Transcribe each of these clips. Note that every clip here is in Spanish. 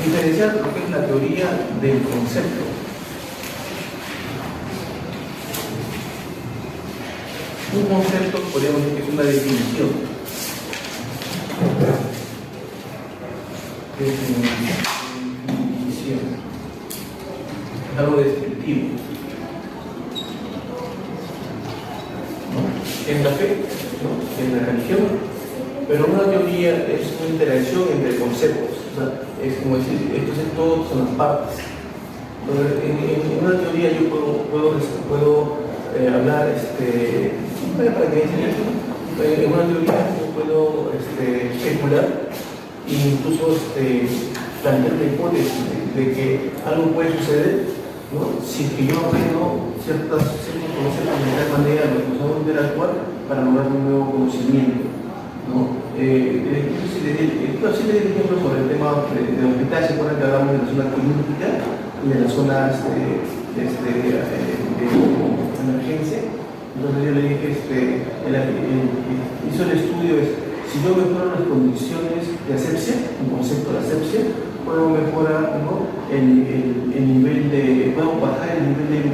diferenciar lo que es la teoría del concepto. Un concepto podríamos decir que es una definición. Definición. Es algo descriptivo. ¿No? En la fe, ¿no? En la religión, pero una teoría es una interacción entre conceptos. O sea, es como decir, entonces todos son las partes. Entonces, en una teoría yo puedo hablar, para que en una teoría yo puedo especular e incluso plantear la hipótesis de que algo puede suceder, ¿no? Si es que yo aprendo ciertos conceptos de tal manera los que vamos a interactuar para lograr un nuevo conocimiento, ¿no? Sí le di ejemplo sobre el tema de hospital. Se acuerdan que hablamos de la zona quirúrgica y de las zonas de emergencia. Entonces yo le dije, hizo el estudio, si yo mejoro las condiciones de asepsia, un concepto de asepsia, puedo mejorar, ¿no? el nivel puedo bajar el nivel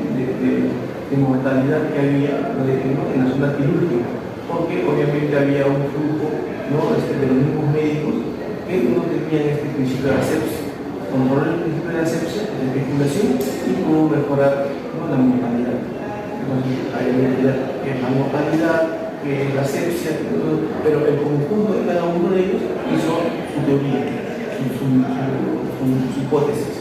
de mortalidad que había, ¿no? en la zona quirúrgica, porque obviamente había un flujo, ¿no? de los mismos médicos que no tenían este principio de asepsia. Controlar el principio de asepsia, de especulación, y puedo mejorar, ¿no? la mortalidad. Entonces, hay que la mortalidad, que la asepsia, pero el conjunto de cada uno de ellos hizo su teoría, su hipótesis.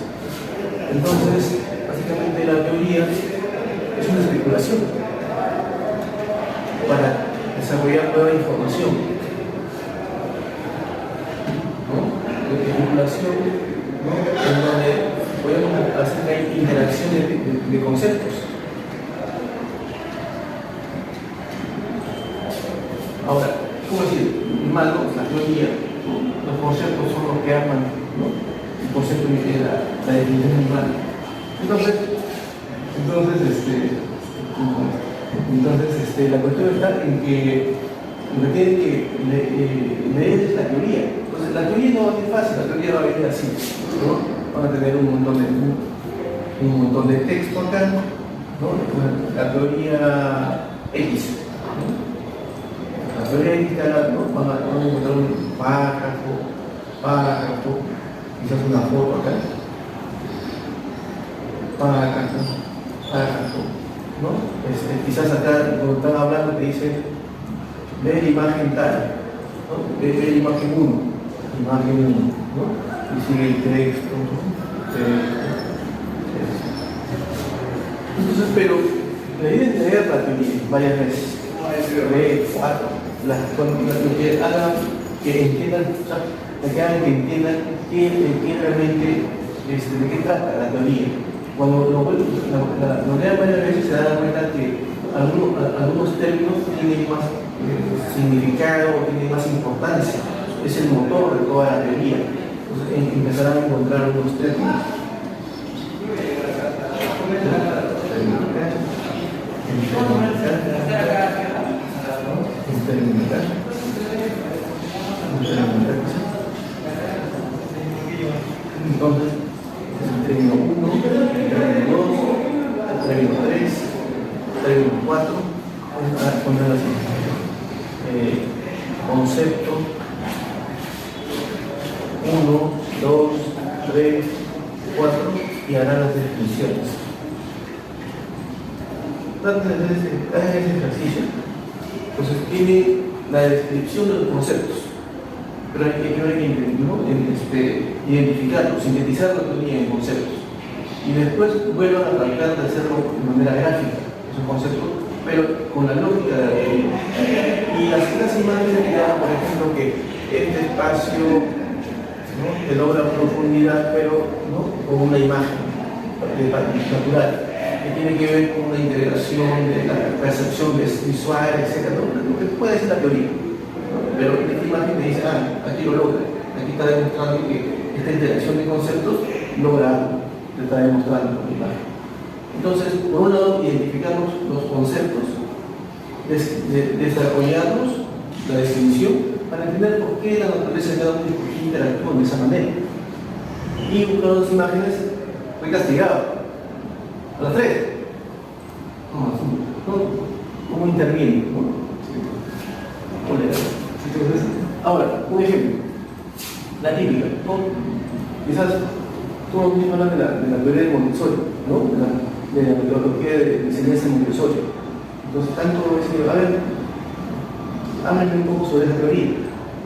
Entonces, básicamente la teoría es una especulación para desarrollar nueva información, ¿no? Especulación, ¿no? En donde podemos hacer que hay interacciones de conceptos. Ahora, ¿cómo decir? Malo, la teoría, ¿no? Los conceptos son los que arman, ¿no? El concepto de la definición humana. Entonces, la cuestión está en que lo que tienen que leer es la teoría. Entonces, la teoría no va a ser fácil, la teoría va a venir así, ¿no? Van a tener un montón de texto acá, ¿no? La teoría X, ¿no? La teoría X, ¿no? Van a encontrar un párrafo, quizás una foto acá, párrafo, ¿no? Quizás acá cuando están hablando te dicen ve la imagen tal, ¿no? Ve la imagen 1, ¿no? Y sigue el texto, ¿no? Entonces, pero la idea es leer la teoría varias veces, leer 4, lo que hagan que entiendan, que entiendan qué realmente, de qué trata la teoría. Cuando lo lean varias veces se dan cuenta que algunos términos tienen más significado, tienen más importancia. Es el motor de toda la teoría. Entonces empezarán a encontrar algunos términos. Entonces, el término 1, el término 2, el término 3, el término 4, poner así. Concepto 1, 2, 3, 4 y harán las descripciones. Traten de hacer ese ejercicio. Entonces tiene la descripción de los conceptos, pero hay que identificarlos, sintetizar la teoría en conceptos y después vuelvan a tratar de hacerlo de manera gráfica, esos conceptos, pero con la lógica de la teoría. Y las imágenes que dan, por ejemplo, que este espacio, ¿no? Te logra profundidad, pero ¿no? con una imagen natural, que tiene que ver con una integración de la percepción visual, etc. Lo que puede ser la teoría, ¿no? Pero esta imagen te dice, aquí lo logra, aquí está demostrando que esta interacción de conceptos logra, te está demostrando con la imagen. Entonces, por un lado, identificamos los conceptos, desarrollarlos, la definición, para entender por qué la naturaleza de cada uno interactúa de esa manera. y busco 2 imágenes, fui castigado. A las 3. ¿Cómo interviene? Entonces, ahora, un ejemplo. La típica, ¿no? Quizás todos mismos hablan de la teoría de Montessori, ¿no? De la metodología de enseñanza de Montessori. Entonces, tanto decir, a ver, háblenme un poco sobre esa teoría.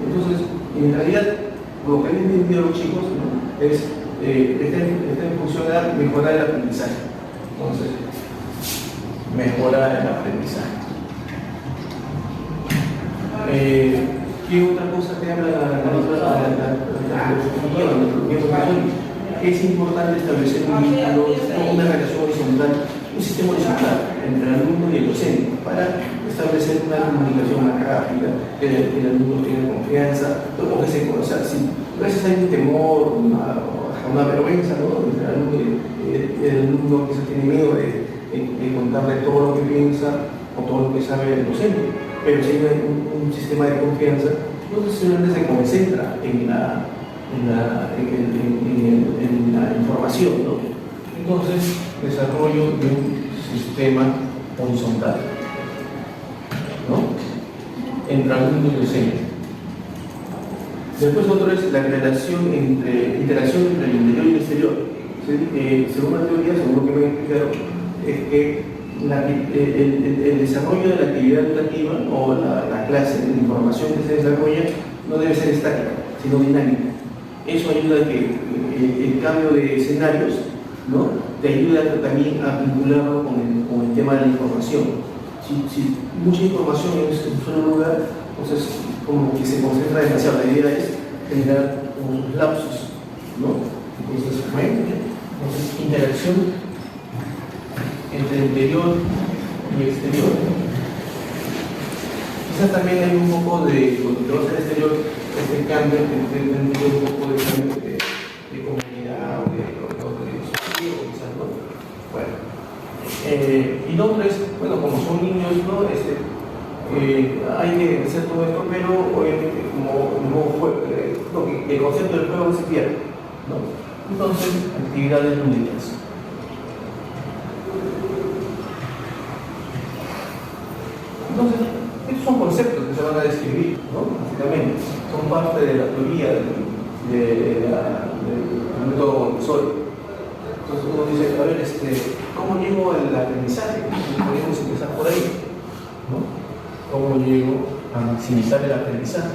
Entonces, en realidad, lo que han entendido los chicos, ¿no? Es está en función de mejorar el aprendizaje. Entonces, mejorar el aprendizaje. ¿Qué otra cosa te habla la que es importante establecer un vínculo, una relación horizontal, un sistema horizontal entre el alumno y el docente para establecer una comunicación más rápida, que el alumno tenga confianza, o que se conozca. Si a veces hay un temor, una vergüenza, ¿no? El alumno quizás tiene miedo de contarle todo lo que piensa o todo lo que sabe el docente, pero si hay un sistema de confianza, entonces el estudiante se concentra en la información, ¿no? Entonces, desarrollo de un sistema horizontal, ¿no? Entre alumno y docente. Después otro es la interacción entre el interior y el exterior. Según la teoría, según lo que me explicaron, es que el desarrollo de la actividad educativa o la clase, la información que se desarrolla, no debe ser estática, sino dinámica. Eso ayuda a que el cambio de escenarios, ¿no? Te ayuda también a vincularlo con el tema de la información. Si mucha información en un solo lugar, entonces como que se concentra demasiado. La idea es generar unos lapsos, ¿no? Entonces, interacción entre el interior y el exterior. Quizás también hay un poco de, cuando te vas al exterior, este cambio, un poco de comunidad o de estudio, quizás, ¿no? Bueno. Y lo otro es, bueno, como son niños, ¿no? Hay que hacer todo esto, pero obviamente el concepto del juego no se pierde, ¿no? Entonces, actividades lúdicas. Entonces, estos son conceptos que se van a describir, ¿no? Básicamente, son parte de la teoría del método Montessori. Entonces uno dice, a ver, ¿cómo llego al aprendizaje? Podemos empezar por ahí, ¿no? ¿Cómo llego a maximizar el aprendizaje?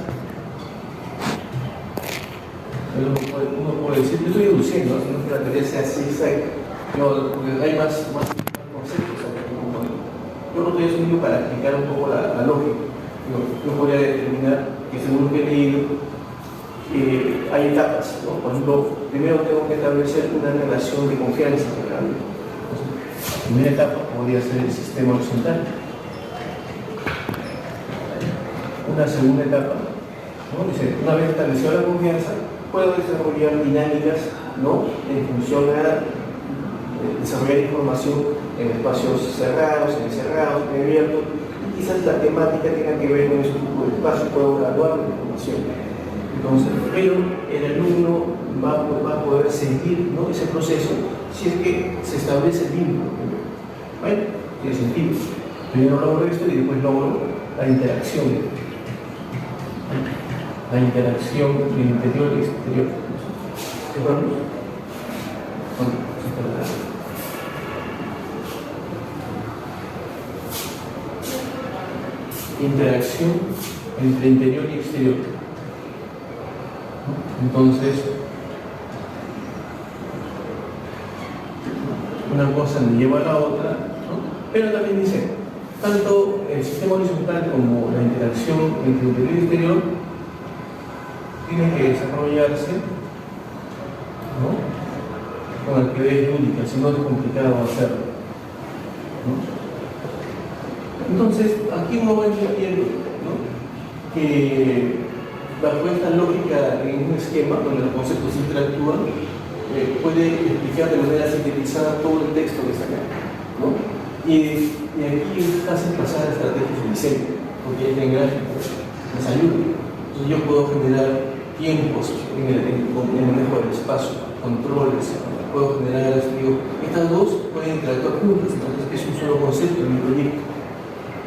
Uno puede decir, yo estoy deduciendo, ¿no? Que la teoría sea así, porque hay más conceptos. Yo creo que es un libro para explicar un poco la lógica. Yo podría determinar que según lo que he leído, hay etapas, ¿no? Por ejemplo, primero tengo que establecer una relación de confianza con el alumno. La primera etapa podría ser el sistema horizontal. Una segunda etapa, ¿no? Dice, una vez establecida la confianza, puedo desarrollar dinámicas, ¿no? En función a desarrollar información en espacios cerrados, semicerrados, abiertos, y quizás la temática tenga que ver con ese tipo de espacio, puedo graduar la información. Entonces, pero el alumno va a poder seguir, ¿no? Ese proceso si es que se establece el vínculo. Bueno, tiene sentido. Primero logro esto y después logro la interacción. La interacción del interior y exterior. ¿De acuerdo? Interacción entre interior y exterior. Entonces, una cosa me lleva a la otra, ¿no? Pero también dice, tanto el sistema horizontal como la interacción entre interior y exterior tiene que desarrollarse, ¿no? Con actividades lúdicas, si no es complicado hacerlo, ¿no? Entonces, aquí uno va entendiendo, ¿no? Que bajo esta lógica en un esquema donde los conceptos interactúan, puede explicar de manera sintetizada todo el texto que está acá, ¿no? Y aquí es fácil pasar a estrategias de diseño, porque el lenguaje nos ayuda. Entonces yo puedo generar tiempos en el manejo del espacio, controles, puedo generar, estas dos pueden interactuar juntas, entonces es un solo concepto en mi proyecto.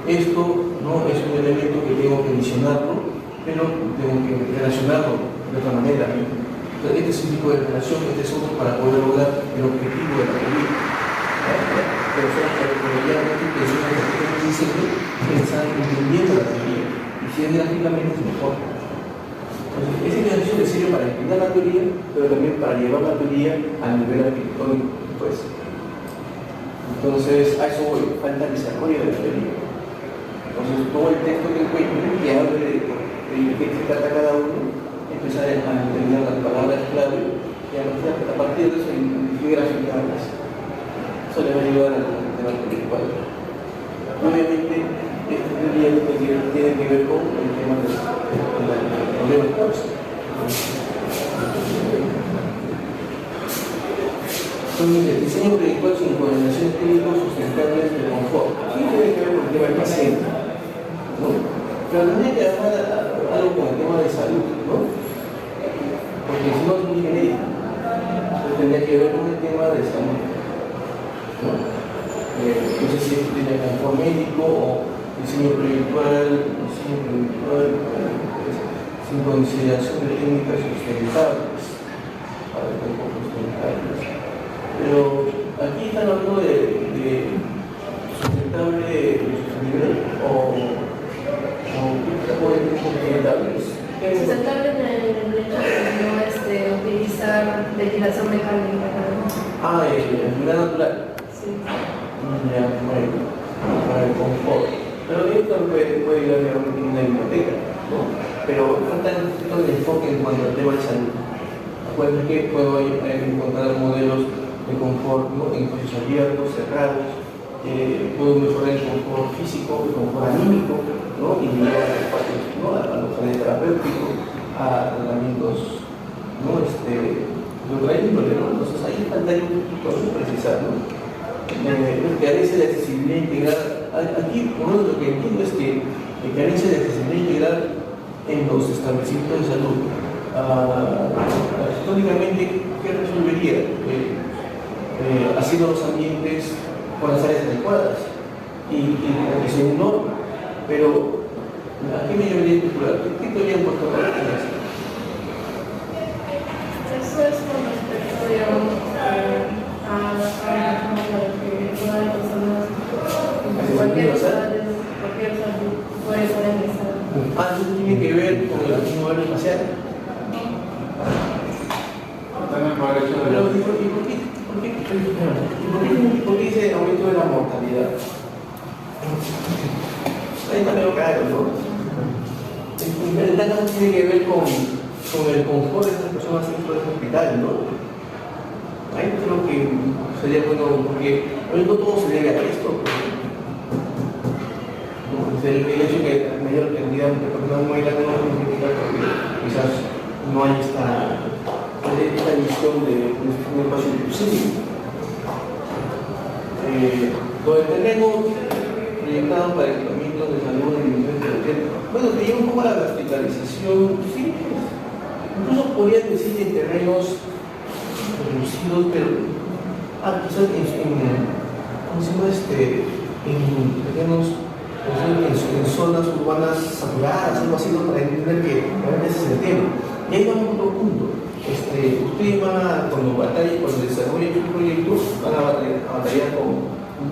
Esto no es un elemento que tengo que adicionarlo, pero tengo que relacionarlo de otra manera. Entonces, este es un tipo de relación, este es otro para poder lograr el objetivo de la teoría. Pero son realmente personas que dicen que están entendiendo la teoría, y si es gráficamente es mejor. Entonces, ese ejercicio le sirve para explicar la teoría, pero también para llevar la teoría al nivel arquitectónico, pues. Entonces, a eso voy, falta el desarrollo de la teoría. Entonces, todo el texto que encuentren, que hable de qué se trata cada uno, empezar a entender las palabras clave y a partir de eso graficarlas. Eso le va a ayudar al tema intelectual. Obviamente, esta teoría tiene que ver con el tema del problema de causa. Entonces, el diseño intelectual sin coordinación técnico sustentable de confort. ¿Qué tiene que ver con el tema del paciente? ¿No? Pero también hay que hacer algo con el tema de salud, ¿no? Porque si no es muy genérico, entonces tendría que ver con el tema de salud, ¿no? No sé si esto tiene confort médico o diseño intelectual sin consideración de técnicas sustentables para el confort sustentables. Pero aquí están hablando de sustentable o sustentable en el hecho de no utilizar ventilación mecánica. Ah, es la natural. Sí. Ya, bueno, para el confort. Pero esto puede ir a una biblioteca, ¿no? Pero falta el enfoque en cuanto al tema de salud. Acuérdense que puedo encontrar modelos de confort, ¿no? En espacios abiertos, cerrados. Puedo mejorar el confort físico, el confort anímico, ¿no? Y llegar a espacios, ¿no? A los jardines terapéuticos, a tratamientos, ¿no? De otra índole, ¿no? Entonces ahí faltaría un poquito de precisar, ¿no? Carencia de accesibilidad integral. Aquí, por lo menos lo que entiendo es que carencia de accesibilidad integral en los establecimientos de salud. Arquitectónicamente, ¿qué resolvería? Haciendo los ambientes con las áreas adecuadas y que sea un norma. Pero aquí me llamaría titular. ¿Qué teoría en Puerto Rico en esto? Eso es con respecto, digamos, a la que todas las personas, cualquier salud puede estar ingresada. Eso tiene que ver con el modelo espacial. Pero, ¿por qué dice aumento de la mortalidad? Ahí está medio claro, ¿no? El dato tiene que ver con el confort de esas personas dentro del hospital, ¿no? Ahí creo que sería bueno, porque hoy no todo se debe a esto. El hecho de que la mayor cantidad de personas mueran no significa que quizás no hay esta visión de un espacio inclusivo. Donde tenemos proyectado para equipamientos de salud en dimensiones de bueno, te lleva un poco a la verticalización, sí, incluso podrías decir en terrenos reducidos, pero quizás en terrenos, en zonas urbanas saturadas, algo así, ¿no? Para entender que realmente ese es el tema. Y ahí vamos a otro punto. Ustedes cuando desarrollen su proyecto, van a batallar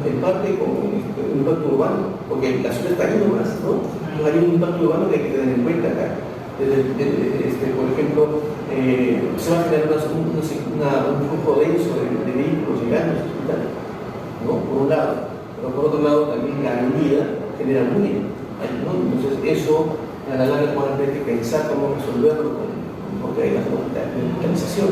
en parte con un impacto urbano, porque la ciudad está yendo más, ¿no? Entonces hay un impacto urbano que hay que tener en cuenta acá. Por ejemplo, se va a generar un flujo denso de vehículos llegando a este hospital, ¿no? Por un lado, pero por otro lado también la avenida genera ruido, ¿no? Entonces eso a la larga van a tener que pensar cómo resolverlo porque hay una organización.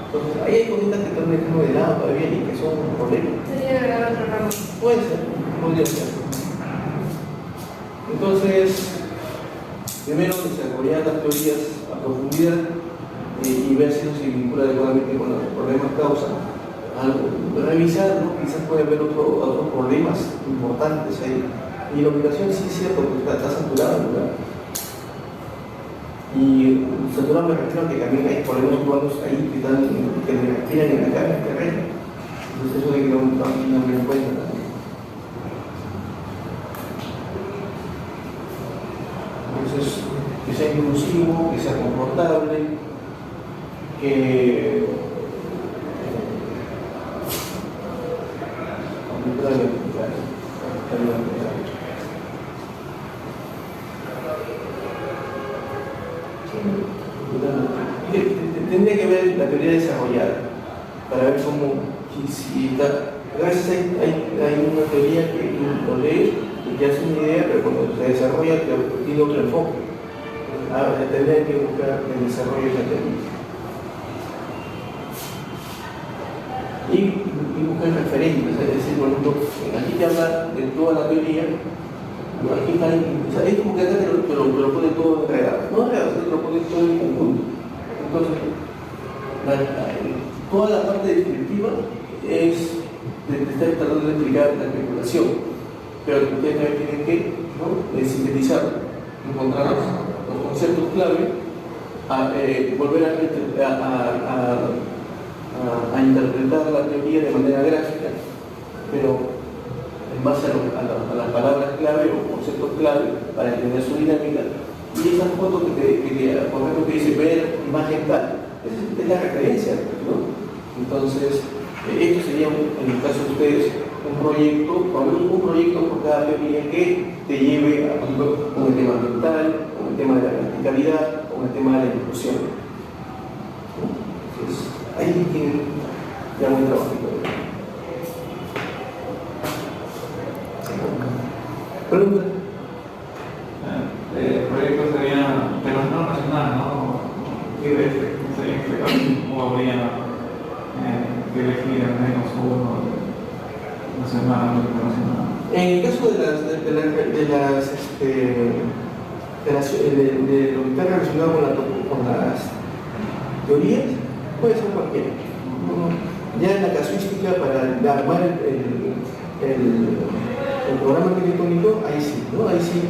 Entonces ahí hay cositas que están dejando de lado todavía y que son un problema. Sería agregar otro ramo. Puede ser, podría ser. Entonces, primero desarrollar las teorías a profundidad y ver si no se vincula adecuadamente con los problemas causa. Revisar, ¿no? Quizás puede haber otros problemas importantes ahí. Y la ubicación sí es cierto, porque está saturada, ¿verdad? Y saturado me refiero a que también hay problemas urbanos ahí que me respiran en la cara, en el terreno. Entonces eso hay que no me en cuenta también. Entonces, que sea inclusivo, que sea confortable, que tendría que ver la teoría desarrollada para ver cómo, si está. A veces hay una teoría que tú lo lees y te hace una idea, pero cuando se desarrolla tiene otro enfoque. Ahora tendría que buscar el desarrollo de la teoría. Y buscar referentes, es decir, por ejemplo, aquí te habla de toda la teoría, pero aquí está, o sea, es como que acá te lo pone todo enredado, no enredado, te lo pone todo en conjunto. Entonces, toda la parte descriptiva es de estar tratando de explicar la especulación, pero ustedes también tienen que, ¿no?, sintetizar, encontrar los conceptos clave, volver a interpretar la teoría de manera gráfica, pero en base a las palabras clave o conceptos clave para entender su dinámica. Y esa foto por ejemplo, que dice ver imagen tal, es la referencia, ¿no? Entonces, esto sería, en el caso de ustedes, un proyecto por cada teoría que te lleve a, por ejemplo, con el tema ambiental, con el tema de la verticalidad, con el tema de la inclusión. Entonces, ahí tienen ya un trabajo. Pregunta. El proyecto sería de los no nacional, ¿no? ¿Qué sería este caso? ¿O habría que elegir al menos uno nacional o internacional? En el caso de lo que está relacionado con las teorías, puede ser cualquiera. Ya en la casuística, para armar el programa arquitectónico, ahí sí, ¿no? Ahí sí,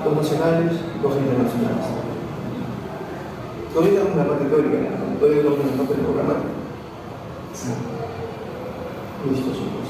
los nacionales, los internacionales. Todavía es una parte teórica, ¿no? Todavía no es una parte del programa. Sí. Listo, chicos.